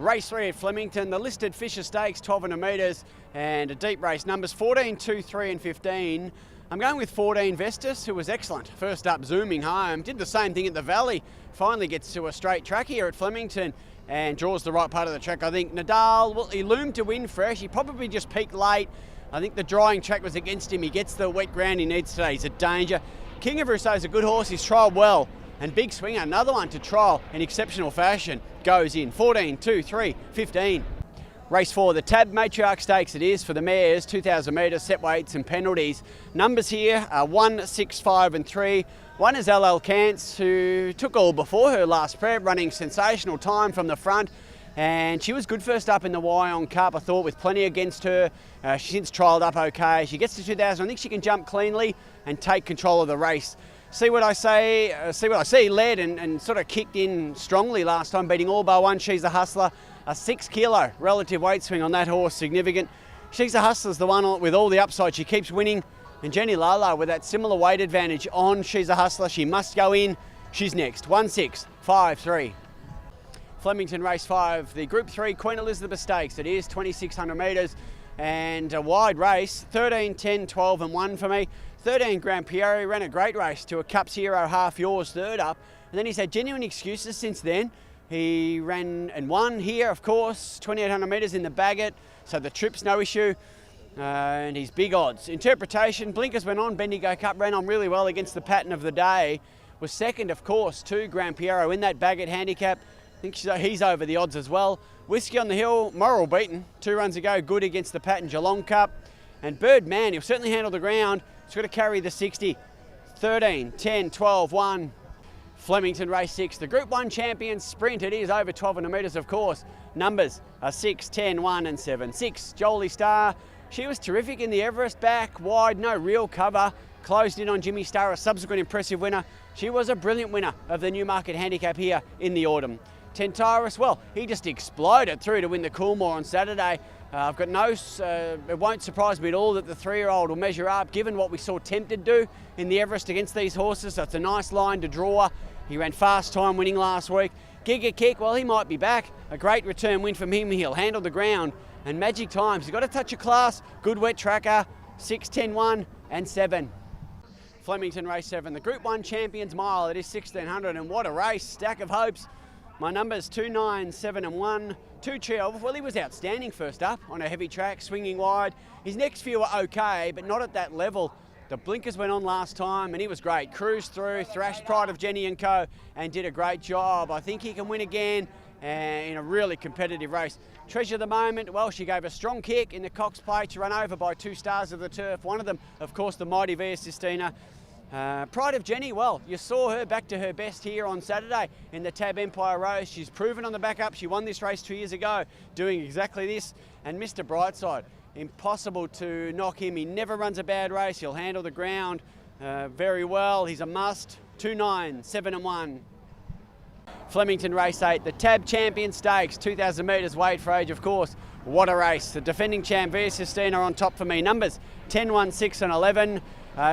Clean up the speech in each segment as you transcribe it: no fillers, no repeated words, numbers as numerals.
Race 3 at Flemington, the listed Fisher Stakes, 1200 metres, and a deep race. Numbers 14, 2, 3 and 15. I'm going with 14 Vestus, who was excellent. First up, zooming home. Did the same thing at the Valley. Finally gets to a straight track here at Flemington and draws the right part of the track. I think Nadal, well, he loomed to win fresh. He probably just peaked late. I think the drying track was against him. He gets the wet ground he needs today. He's a danger. King of Rousseau is a good horse. He's trialled well. And Big Swinger, another one to trial in exceptional fashion, goes in. 14, 2, 3, 15. Race 4, the Tab Matriarch Stakes it is for the mares, 2,000 metres, set weights and penalties. Numbers here are 1, 6, 5 and 3. One is LL Cance, who took all before her last prep, running sensational time from the front. And she was good first up in the Y on Cup, I thought, with plenty against her. She's since trialled up okay. She gets to 2,000. I think she can jump cleanly and take control of the race. See what I see, led and sort of kicked in strongly last time, beating all bar one. She's a Hustler. A 6 kilo relative weight swing on that horse, significant. She's a Hustler's the one with all the upside. She keeps winning. And Jenny Lala with that similar weight advantage on She's a Hustler. She must go in. She's next. 1, 6, 5, 3. Flemington race 5, the Group 3 Queen Elizabeth Stakes. It is 2,600 metres and a wide race. 13, 10, 12 and 1 for me. 13 Grand Pierre ran a great race to a Cups Hero half yours third up. And then he's had genuine excuses since then. He ran and won here, of course, 2,800 metres in the Bagot, so the trip's no issue. And he's big odds. Interpretation, blinkers went on, Bendigo Cup ran on really well against the pattern of the day. Was second, of course, to Grand Piero in that Bagot handicap. I think he's over the odds as well. Whiskey on the Hill, moral beaten. 2 runs ago, good against the pattern Geelong Cup. And Birdman, he'll certainly handle the ground. He's got to carry the 60. 13, 10, 12, 1. Flemington race 6, the Group 1 champion sprint. It is over 1,200 metres, of course. Numbers are 6, 10, 1 and 7. 6, Jolie Star. She was terrific in the Everest, back wide, no real cover. Closed in on Jimmy Star, a subsequent impressive winner. She was a brilliant winner of the Newmarket Handicap here in the autumn. Tentaris, well, he just exploded through to win the Coolmore on Saturday. I've got it won't surprise me at all that the 3-year-old will measure up, given what we saw Tempted do in the Everest against these horses. So it's a nice line to draw. He ran fast time winning last week. Giga Kick, well, he might be back. A great return win from him. He'll handle the ground. And Magic Times, he's got a touch of class. Good wet tracker. 6, 10, 1 and 7. Flemington race 7, the Group 1 Champions Mile. It is 1,600 and what a race. Stack of hopes. My numbers 2, 9, 7 and 1. 2 Trio, well, he was outstanding first up on a heavy track, swinging wide. His next few were okay, but not at that level. The blinkers went on last time and he was great. Cruised through, thrashed Pride of Jenny and Co. and did a great job. I think he can win again in a really competitive race. Treasure of the Moment, well, she gave a strong kick in the Cox Plate to run over by 2 stars of the turf. One of them, of course, the mighty Via Sistina. Pride of Jenny, well, you saw her back to her best here on Saturday in the Tab Empire Rose. She's proven on the back up. She won this race 2 years ago doing exactly this. And Mr. Brightside, impossible to knock him. He never runs a bad race. He'll handle the ground very well. He's a must. 2, 9, 7 and 1. Flemington race 8, the Tab Champion Stakes, 2,000 metres weight for age, of course. What a race. The defending champ, Via Sistina, on top for me. Numbers 10, 1, 6 and 11.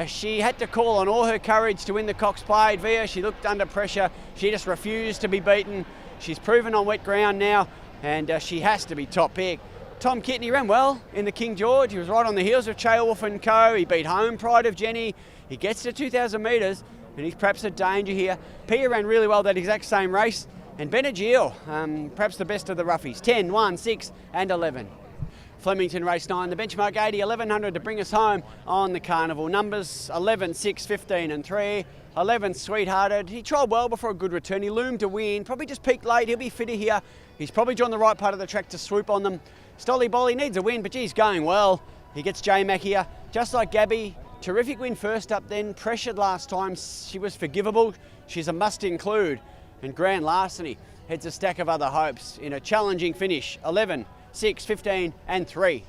She had to call on all her courage to win the Cox Plate. Via, she looked under pressure. She just refused to be beaten. She's proven on wet ground now, and she has to be top pick. Tom Kitney ran well in the King George. He was right on the heels of Cheolwolf and Co. He beat home Pride of Jenny. He gets to 2,000 metres, and he's perhaps a danger here. Pia ran really well that exact same race. And Benadryl, perhaps the best of the roughies. 10, 1, 6 and 11. Flemington race 9, the benchmark 80, 1,100 to bring us home on the carnival. Numbers 11, 6, 15 and 3. 11, Sweethearted. He trialled well before a good return. He loomed to win. Probably just peaked late. He'll be fitter here. He's probably drawn the right part of the track to swoop on them. Stolly Bolly needs a win, but geez, going well. He gets J-Mac here. Just like Gabby, terrific win first up then. Pressured last time. She was forgivable. She's a must include. And Grand Larceny heads a stack of other hopes in a challenging finish. 11, 6, 15 and 3.